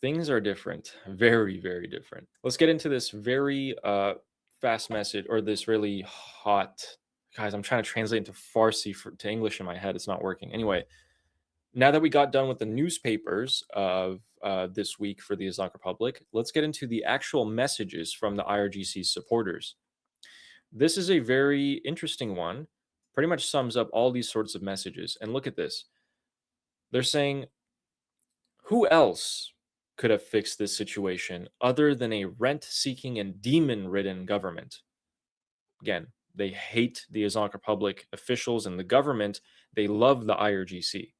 Things are different. Very, very different. Let's get into this very fast message, or this really hot. Guys, I'm trying to translate into Farsi to English in my head. It's not working. Anyway, now that we got done with the newspapers of this week for the Islamic Republic, let's get into the actual messages from the IRGC supporters. This is a very interesting one. Pretty much sums up all these sorts of messages. And look at this. They're saying, who else could have fixed this situation other than a rent seeking and demon ridden government? Again, they hate the Islamic Republic officials and the government. They love the IRGC.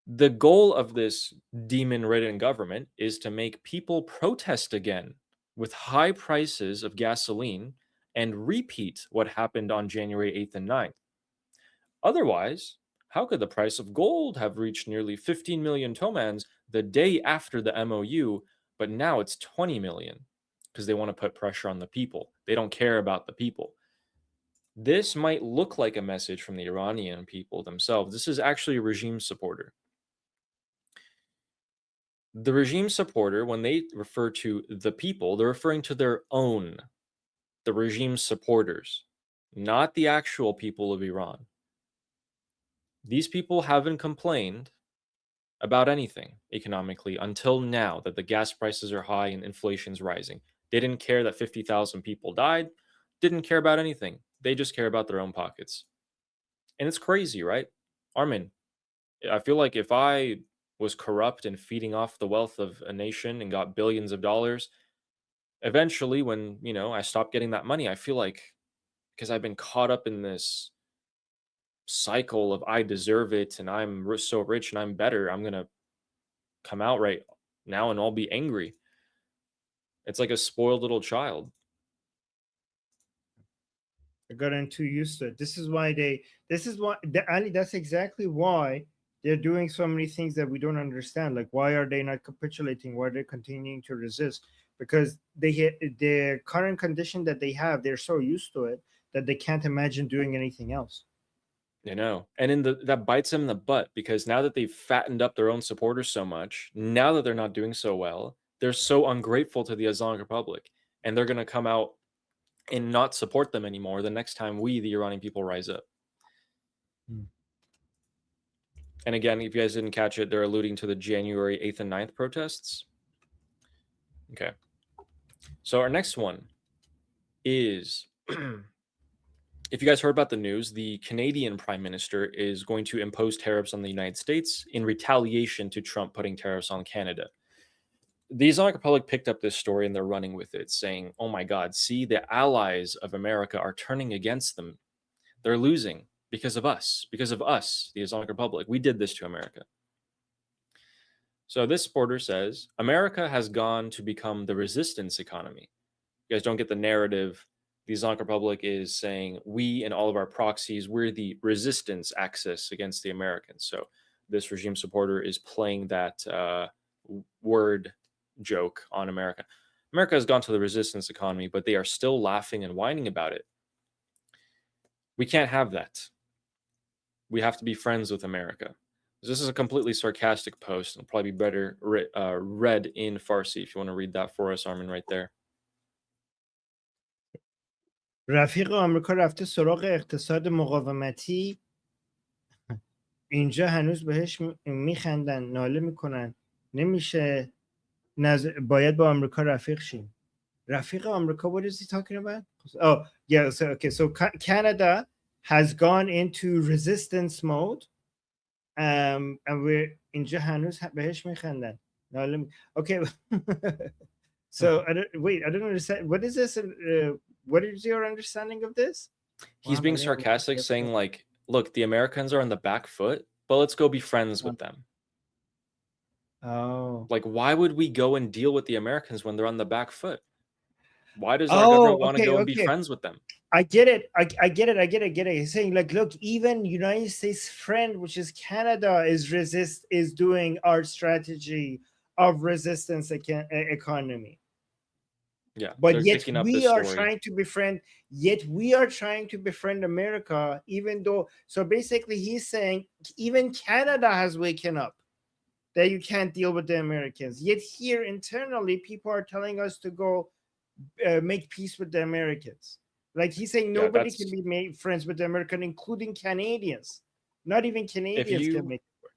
The goal of this demon ridden government is to make people protest again with high prices of gasoline and repeat what happened on January 8th and 9th. Otherwise, how could the price of gold have reached nearly 15 million tomans the day after the MOU, but now it's 20 million? Because they want to put pressure on the people. They don't care about the people. This might look like a message from the Iranian people themselves. This is actually a regime supporter. The regime supporter, when they refer to the people, they're referring to their own, the regime supporters, not the actual people of Iran. These people haven't complained about anything economically until now that the gas prices are high and inflation's rising. They didn't care that 50,000 people died, didn't care about anything. They just care about their own pockets. And it's crazy, right? Armin, I feel like if I was corrupt and feeding off the wealth of a nation and got billions of dollars, eventually when, I stop getting that money, I feel like, because I've been caught up in this cycle of I deserve it and I'm so rich and I'm better, I'm going to come out right now and I'll be angry. It's like a spoiled little child. I gotten too used to it. Ali, that's exactly why they're doing so many things that we don't understand. Like, why are they not capitulating? Why are they continuing to resist? Because they hit the current condition that they have, they're so used to it that they can't imagine doing anything else. And that bites them in the butt, because now that they've fattened up their own supporters so much, now that they're not doing so well, they're so ungrateful to the Islamic Republic, and they're going to come out and not support them anymore the next time we, the Iranian people, rise up. And again, if you guys didn't catch it, they're alluding to the January 8th and 9th protests. Okay. So our next one is, if you guys heard about the news, the Canadian Prime Minister is going to impose tariffs on the United States in retaliation to Trump putting tariffs on Canada. The Islamic Republic picked up this story and they're running with it, saying, oh my God, see, the allies of America are turning against them. They're losing because of us, the Islamic Republic. We did this to America. So this supporter says, America has gone to become the resistance economy. You guys don't get the narrative. The Islamic Republic is saying, we and all of our proxies, we're the resistance axis against the Americans. So this regime supporter is playing that word joke on America. America has gone to the resistance economy, but they are still laughing and whining about it. We can't have that. We have to be friends with America. This is a completely sarcastic post. It'll probably be better read in Farsi. If you want to read that for us, Armin, right there. رفیق آمریکا رفته سراغ اقتصاد مقاومتی، اینجا هنوز بهش میخندن، ناله میکنن، نمیشه، باید با آمریکا رفیق شیم. رفیق آمریکا, what is he talking about? Oh, yeah, so Canada has gone into resistance mode, and we're اینجا هنوز بهش میخندن. Okay. So I don't understand. What is this? What is your understanding of this? He's being sarcastic, saying like, look, the Americans are on the back foot, but let's go be friends with them. Oh. Like, why would we go and deal with the Americans when they're on the back foot? Why does our government want to go and be friends with them? I get it. I get it. He's saying like, look, even United States friend, which is Canada, is doing our strategy of resistance economy. Yeah, but yet we are trying to befriend. Yet we are trying to befriend America, even though. So basically, he's saying even Canada has waken up. that you can't deal with the Americans. Yet here internally, people are telling us to go make peace with the Americans. Like he's saying, Yeah, nobody can be made friends with the American, including Canadians. Not even Canadians can make it work.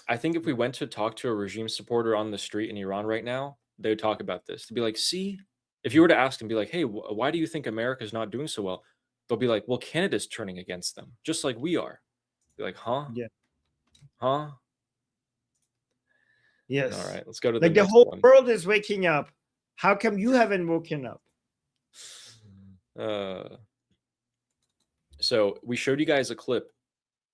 I think if we went to talk to a regime supporter on the street in Iran right now, they would talk about this. To be like, see, if you were to ask and be like, hey, why do you think America's not doing so well? They'll be like, well, Canada's turning against them, just like we are. Be like, huh? Yeah. Huh? Yes. All right, let's go to like the the next whole one. world is waking up. How come you haven't woken up? So we showed you guys a clip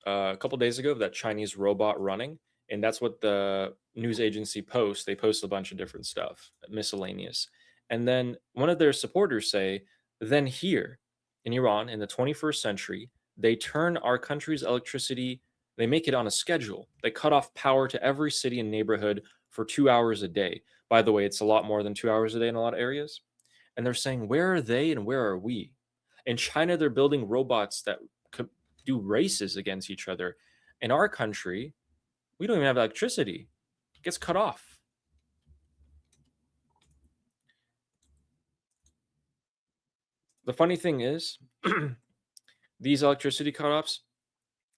a couple days ago of that Chinese robot running, and that's what the news agency posts. They post a bunch of different stuff, miscellaneous, and then one of their supporters say, then here in Iran in the 21st century, they turn our country's electricity, they make it on a schedule. They cut off power to every city and neighborhood for 2 hours a day. By the way, it's a lot more than 2 hours a day in a lot of areas. And they're saying, where are they and where are we? In China, they're building robots that could do races against each other. In our country, we don't even have electricity. It gets cut off. The funny thing is, these electricity cutoffs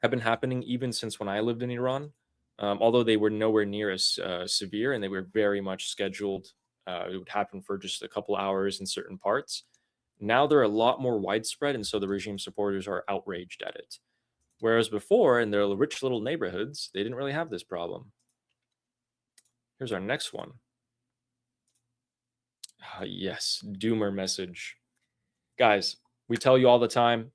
have been happening even since when I lived in Iran, although they were nowhere near as severe and they were very much scheduled. It would happen for just a couple hours in certain parts. Now they're a lot more widespread, and so the regime supporters are outraged at it. Whereas before, in their rich little neighborhoods, they didn't really have this problem. Here's our next one. Yes, doomer message. Guys, we tell you all the time,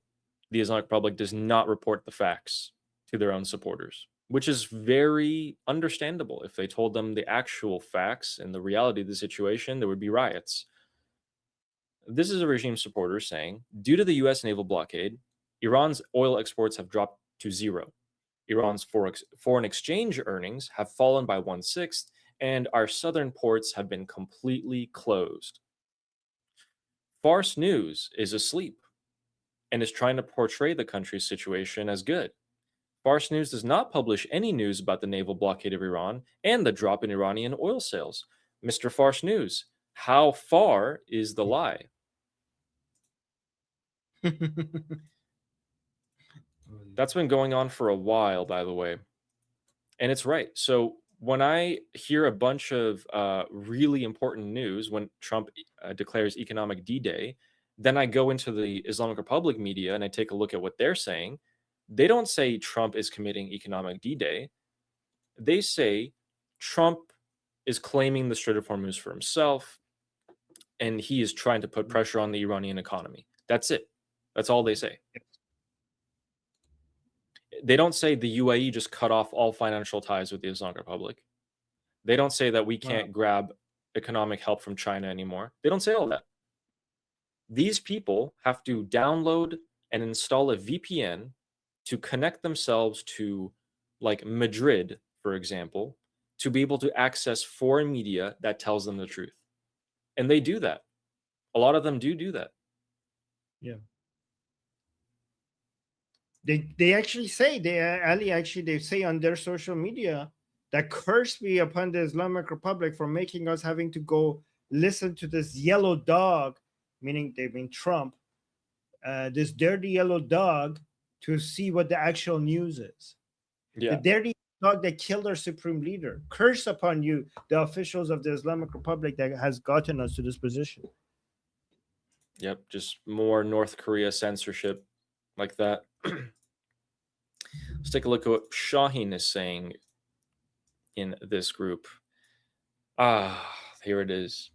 the Islamic Republic does not report the facts to their own supporters, which is very understandable. If they told them the actual facts and the reality of the situation, there would be riots. This is a regime supporter saying, due to the US naval blockade, Iran's oil exports have dropped to zero. Iran's foreign exchange earnings have fallen by 1/6, and our southern ports have been completely closed. Farce News is asleep and is trying to portray the country's situation as good. Farce News does not publish any news about the naval blockade of Iran and the drop in Iranian oil sales. Mr. Farce News, how far is the lie? That's been going on for a while, by the way. And it's right. So when I hear a bunch of really important news, when Trump declares economic D-Day, then I go into the Islamic Republic media and I take a look at what they're saying. They don't say Trump is committing economic D-Day. They say Trump is claiming the Strait of Hormuz for himself, and he is trying to put pressure on the Iranian economy. That's it. That's all they say. They don't say the UAE just cut off all financial ties with the Islamic Republic. They don't say that we can't grab economic help from China anymore. They don't say all that. These people have to download and install a VPN to connect themselves to, like, Madrid, for example, to be able to access foreign media that tells them the truth. And they do that. A lot of them do that. Yeah. They actually say, they say on their social media that curse be upon the Islamic Republic for making us having to go listen to this yellow dog, meaning they mean Trump, this dirty yellow dog, to see what the actual news is. Yeah. The dirty dog that killed our supreme leader. Curse upon you, the officials of the Islamic Republic that has gotten us to this position. Yep, just more North Korea censorship like that. Let's take a look at what Shaheen is saying in this group. Here it is.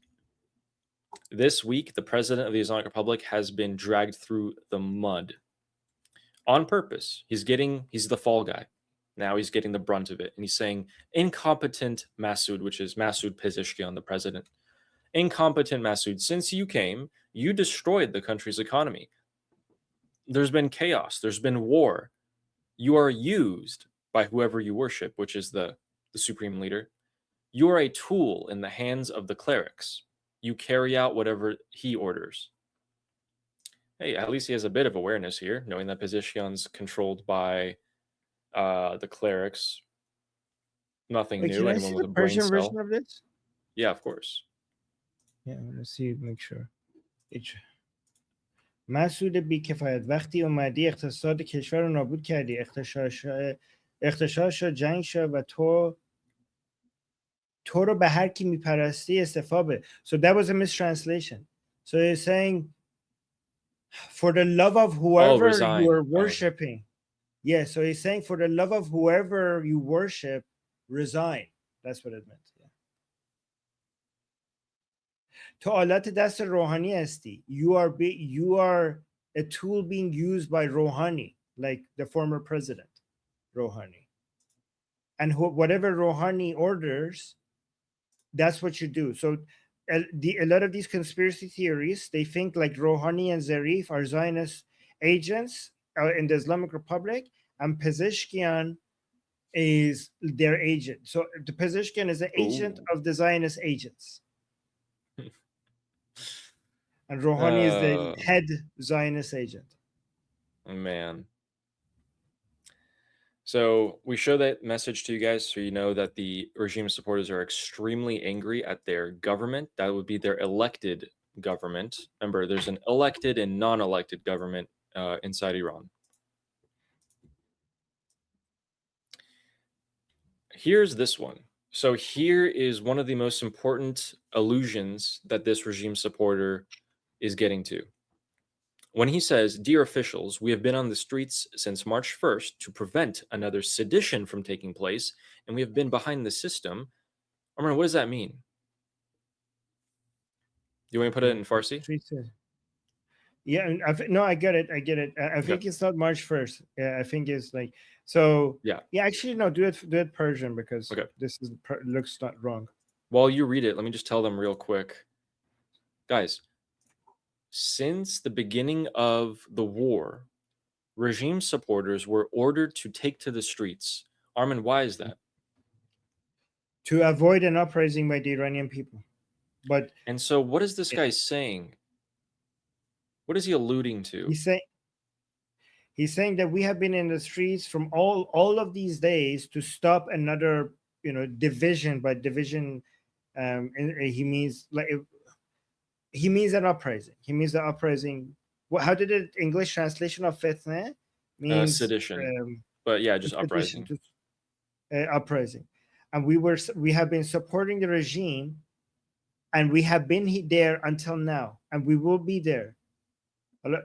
This week, the president of the Islamic Republic has been dragged through the mud on purpose. He's the fall guy. Now he's getting the brunt of it. And he's saying, incompetent Masoud, which is Masoud Pezeshkian, the president. Incompetent Masoud, since you came, you destroyed the country's economy. There's been chaos. There's been war. You are used by whoever you worship, which is the supreme leader. You are a tool in the hands of the clerics. You carry out whatever he orders. Hey, at least he has a bit of awareness here, knowing that Pezeshkian's controlled by the clerics. Nothing Wait, new. can I Anyone see with the a brain Persian version cell. of this? Yeah, of course. Yeah, let's see, make sure. مسعود بیکفایت وقتی اومدی اقتصاد کشور رو نابود کردی اقتشاش شد جنگ شد و تو رو به هر کی میپرستی استفاده. So that was a mistranslation. So he's saying for the love of whoever resign. you are worshiping. Yeah, so he's saying for the love of whoever you worship, resign. That's what it meant. Yeah. تو آلت دست روحانی هستی. You are a tool being used by Rouhani, like the former president, Rouhani. And whatever Rouhani orders, that's what you do. So a lot of these conspiracy theories, they think like Rouhani and Zarif are Zionist agents in the Islamic Republic, and Pezeshkian is their agent. So the Pezeshkian is the agent of the Zionist agents. And Rouhani is the head Zionist agent. Man. So we show that message to you guys so you know that the regime supporters are extremely angry at their government. That would be their elected government. Remember, there's an elected and non-elected government inside Iran. Here's this one. So here is one of the most important illusions that this regime supporter is getting to. When he says, "Dear officials, we have been on the streets since March 1st to prevent another sedition from taking place, and we have been behind the system." I mean, what does that mean? Do you want to put it in Farsi? Yeah, no, I get it. I think it's not March 1st. Yeah, I think it's like, so. Yeah. Actually, no, do it Persian because this looks not wrong. While you read it, let me just tell them real quick. Guys, since the beginning of the war, regime supporters were ordered to take to the streets. Armin, why is that? To avoid an uprising by the Iranian people. And so what is this guy saying? What is he alluding to? He's saying that we have been in the streets from all of these days to stop another, division by division. He means an uprising. He means the uprising. How did it English translation of fitna means? Sedition. But yeah, just uprising. Uprising. And we have been supporting the regime, and we have been there until now, and we will be there.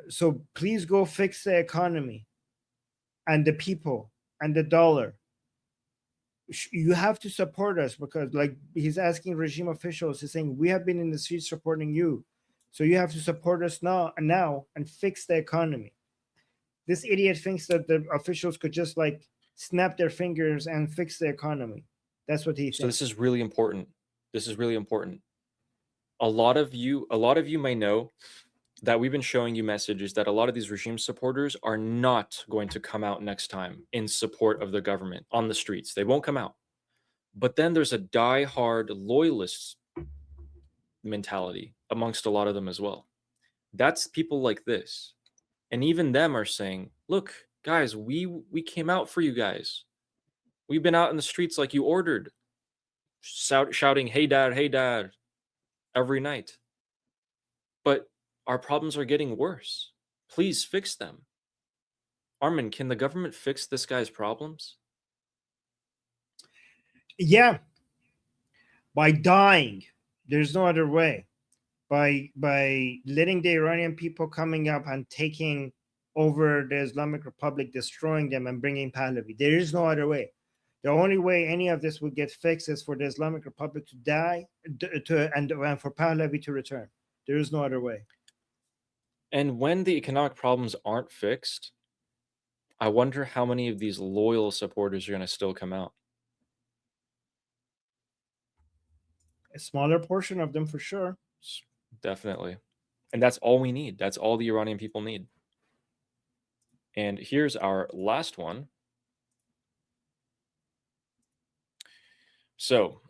So please go fix the economy and the people and the dollar. You have to support us, because like he's asking regime officials, he's saying, we have been in the streets supporting you, so you have to support us now and fix the economy. This idiot thinks that the officials could just like snap their fingers and fix the economy. That's what he thinks. So this is really important. A lot of you may know that we've been showing you messages that a lot of these regime supporters are not going to come out next time in support of the government on the streets. They won't come out. But then there's a diehard loyalist mentality amongst a lot of them as well. That's people like this. And even them are saying, look, guys, we came out for you guys. We've been out in the streets like you ordered, shouting, hey, dad, every night. But our problems are getting worse. Please fix them. Armin, can the government fix this guy's problems? Yeah. By dying. There's no other way. By letting the Iranian people coming up and taking over the Islamic Republic, destroying them and bringing Pahlavi. There is no other way. The only way any of this will get fixed is for the Islamic Republic to die and for Pahlavi to return. There is no other way. And when the economic problems aren't fixed, I wonder how many of these loyal supporters are going to still come out. A smaller portion of them for sure. Definitely. And that's all we need. That's all the Iranian people need. And here's our last one. So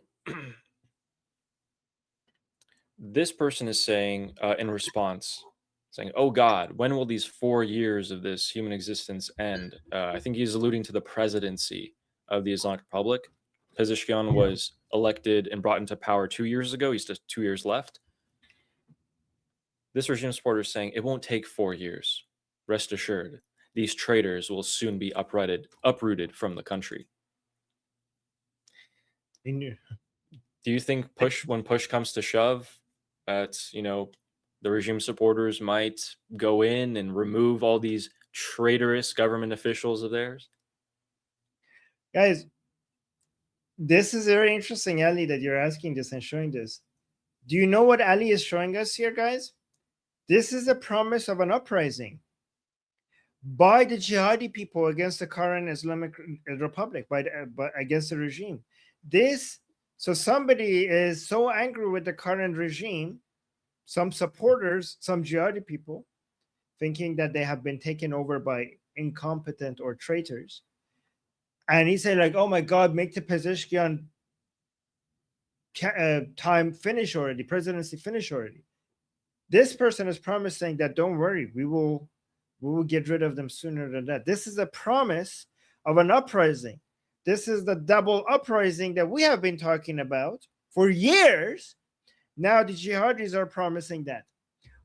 this person is saying in response, saying, oh God, when will these 4 years of this human existence end? I think he's alluding to the presidency of the Islamic Republic. Pezeshkian was elected and brought into power 2 years ago. He's just 2 years left. This regime supporter is saying it won't take 4 years. Rest assured, these traitors will soon be uprooted from the country. Do you think when push comes to shove, that the regime supporters might go in and remove all these traitorous government officials of theirs? Guys, this is very interesting, Ali, that you're asking this and showing this. Do you know what Ali is showing us here, guys? This is a promise of an uprising by the jihadi people against the current Islamic Republic, against the regime. So somebody is so angry with the current regime, some supporters, some jihadi people, thinking that they have been taken over by incompetent or traitors. And he said, like, oh my God, make the Pezeshkian time finish already, presidency finish already. This person is promising that, don't worry, we will get rid of them sooner than that. This is a promise of an uprising. This is the double uprising that we have been talking about for years. Now the jihadis are promising that.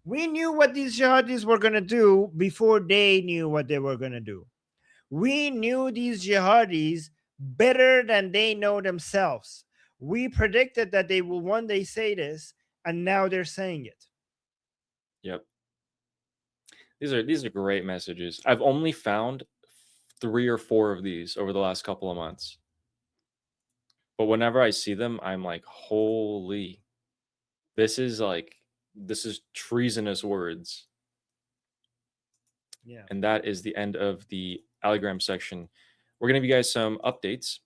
We knew what these jihadis were going to do before they knew what they were going to do. We knew these jihadis better than they know themselves. We predicted that they will one day say this, and now they're saying it. Yep. These are great messages. I've only found 3 or 4 of these over the last couple of months. But whenever I see them, I'm like, holy, this is treasonous words. Yeah. And that is the end of the allogram section. We're going to give you guys some updates.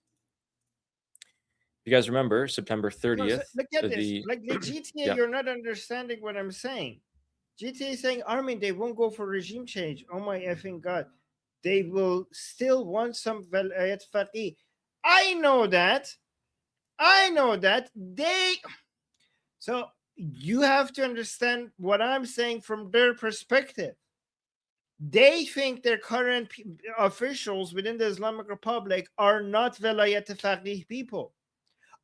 You guys remember September 30th? Look at this. Like the GTA, yeah. You're not understanding what I'm saying. GTA is saying, Armin, they won't go for regime change. Oh my effing God. They will still want some velayat faqih. I know that. So you have to understand what I'm saying from their perspective. They think their current officials within the Islamic Republic are not velayat faqih people,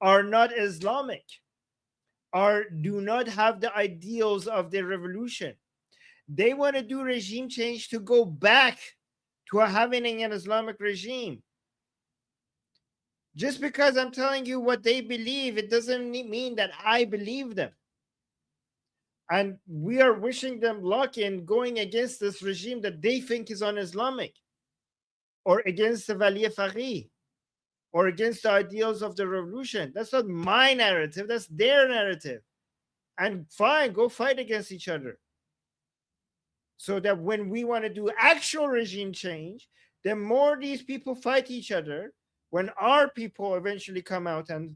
are not Islamic, do not have the ideals of the revolution. They want to do regime change to go back to having an Islamic regime. Just because I'm telling you what they believe, it doesn't mean that I believe them. And we are wishing them luck in going against this regime that they think is un-Islamic, or against the Wali Faqih, or against the ideals of the revolution. That's not my narrative, that's their narrative. And fine, go fight against each other. So that when we want to do actual regime change, the more these people fight each other, when our people eventually come out and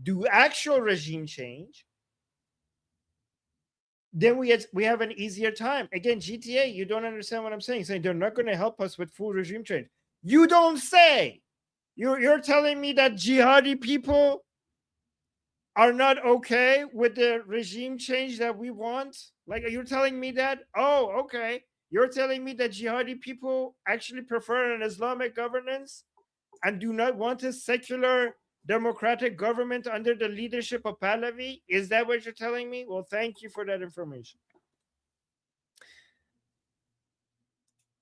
do actual regime change, then we have an easier time. Again, GTA, you don't understand what I'm saying. Saying they're not going to help us with full regime change. You don't say. You're telling me that jihadi people are not okay with the regime change that we want? Like, you're telling me that? Oh, okay. You're telling me that jihadi people actually prefer an Islamic governance and do not want a secular democratic government under the leadership of Pahlavi? Is that what you're telling me? Well, thank you for that information.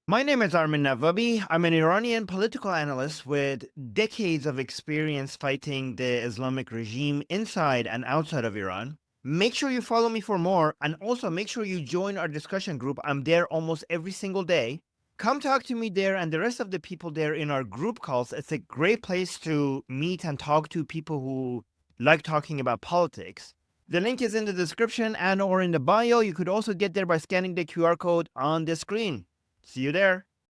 My name is Armin Navabi. I'm an Iranian political analyst with decades of experience fighting the Islamic regime inside and outside of Iran. Make sure you follow me for more, and also make sure you join our discussion group. I'm there almost every single day. Come talk to me there and the rest of the people there in our group calls. It's a great place to meet and talk to people who like talking about politics. The link is in the description and or in the bio. You could also get there by scanning the QR code on the screen. See you there.